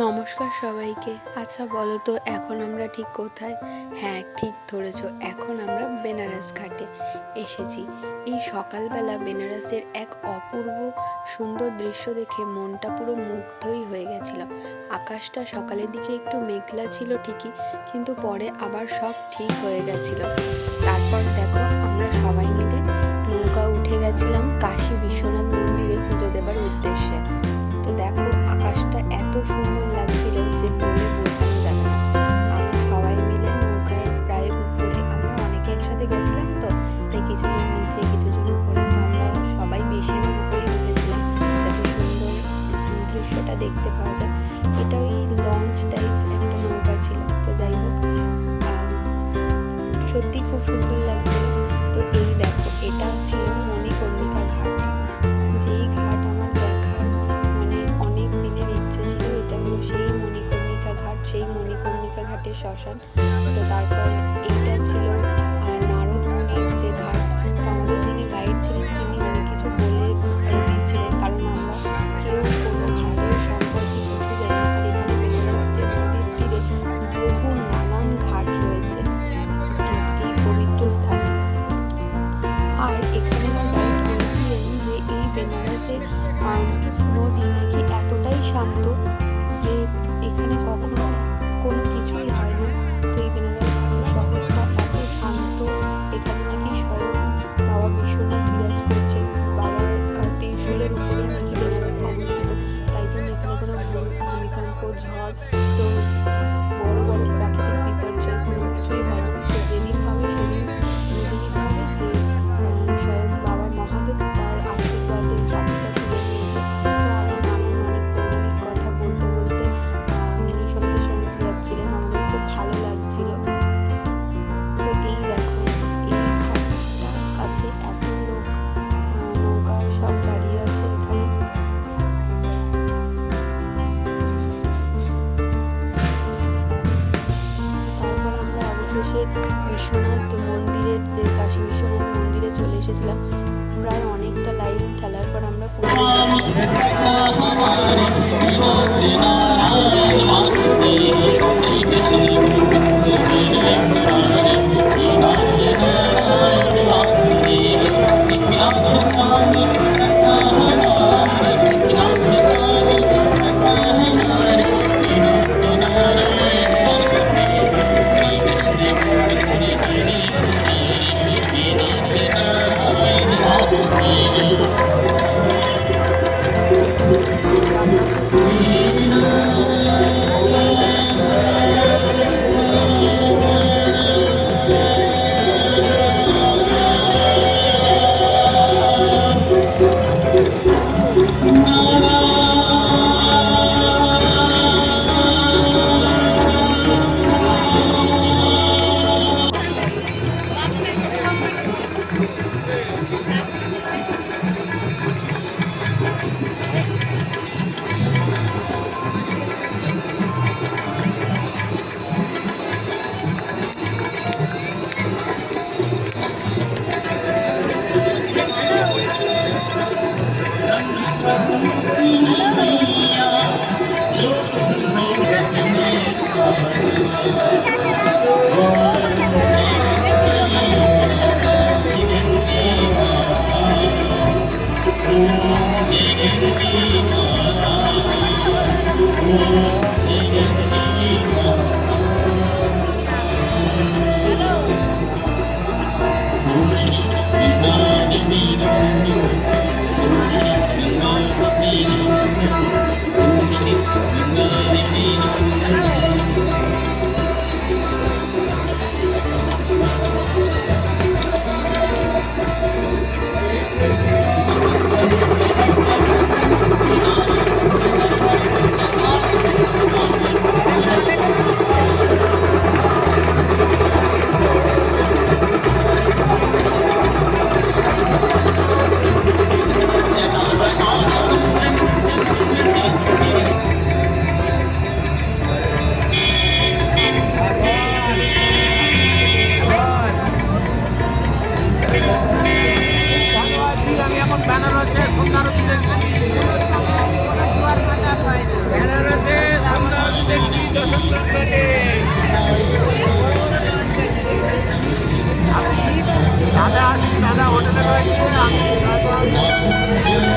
নমস্কার সবাইকে। আচ্ছা বলো তো এখন আমরা ঠিক কোথায়? হ্যাঁ, ঠিক ধরেছ, এখন আমরা বেনারস ঘাটে এসেছি। এই সকালবেলা বেনারসের এক অপূর্ব সুন্দর দৃশ্য দেখে মনটা পুরো মুগ্ধই হয়ে গেছিল। আকাশটা সকালের দিকে একটু মেঘলা ছিল ঠিকই, কিন্তু পরে আবার সব ঠিক হয়ে গেছিল। তারপর দেখো আমরা সবাই মিলে নৌকা উঠে গেছিলাম কাশী বিশ্বনাথ মন্দিরে পুজো দেবার উদ্দেশ্যে। তো দেখো আকাশটা এত সুন্দর লাগছিল যে বলে বোঝানো যাবে না। আমরা সবাই মিলে নৌকার প্রায় উপরে, আমরা অনেকে একসাথে গেছিলাম, তো তাই কিছুজন নিচে কিছুজন উপরে, তো আমরা সবাই বেশিরভাগ উপরেই উঠেছিলাম যাতে সুন্দর দৃশ্যটা দেখতে পাওয়া যায়। এটা ওই লঞ্চ টাইপস একটা নৌকা ছিল। তো যাই হোক, সত্যি খুব সুন্দর লাগছিল। তো এই দেখো এটা ছিল মণিকর্ণিকা ঘাট। যেই ঘাট আমার দেখার অনেক দিনের ইচ্ছে ছিল। এটা হলো সেই মণিকর্ণিকা ঘাট, সেই মণিকর্ণিকা ঘাটের শ্মশান। তো তারপর এইটা ছিল নারদ মুনির যে ঘাট। তো আমাদের যিনি গাইড ছিলেন তিনি অনেক কিছু বলে দিচ্ছিলেন, কারণ আমরা কেউ কোনো ঘাটের সম্পর্কে কিছু জানি না। আর এখানে বেনারস যে নদীর তীরে বহু নানান ঘাট রয়েছে এই পবিত্র স্থানে। আর এখানে গাইড বলছিলেন যে এই বেনারসের নদী নাকি এতটাই শান্ত যে এখানে কখনো কোনো কিছুই হয় না। তো এই বেনারস শহরটা এত শান্ত, এখানে নাকি স্বয়ং বাবা বিশ্বনাথ বিরাজ করছেন। বাবার ত্রিশূলের উপরে নাকি বেনারস অবস্থিত, তাই জন্য এখানে কোনো ভূমিকম্প, ঝড়, তো বড় বড় প্রাকৃতিক বিপর্যয় কোনো কিছুই হয় না। তো যেদিন হবে সেদিন বুঝে নিতে হবে যে স্বয়ং বাবা মহাদেব তার আশীর্বাদের হাতটা তুলে নিয়েছে। তো আরও নানান অনেক পৌরাণিক কথা বলতে বলতে উনি শুনতে যাচ্ছিলেন, আমাদের খুব ভালো লাগছিল। তো এই দেখো এই ঘাটটার কাছে এত লোক নৌকা সব দাঁড়িয়ে আছে এখানে। তারপর আমরা অবশেষে বিশ্বনাথ মন্দিরের যে কাশী বিশ্বনাথ মন্দিরে চলে এসেছিলাম। প্রায় অনেকটা লাইন ঠেলার পর আমরা হোটেলে রয়েছে। আমি এখন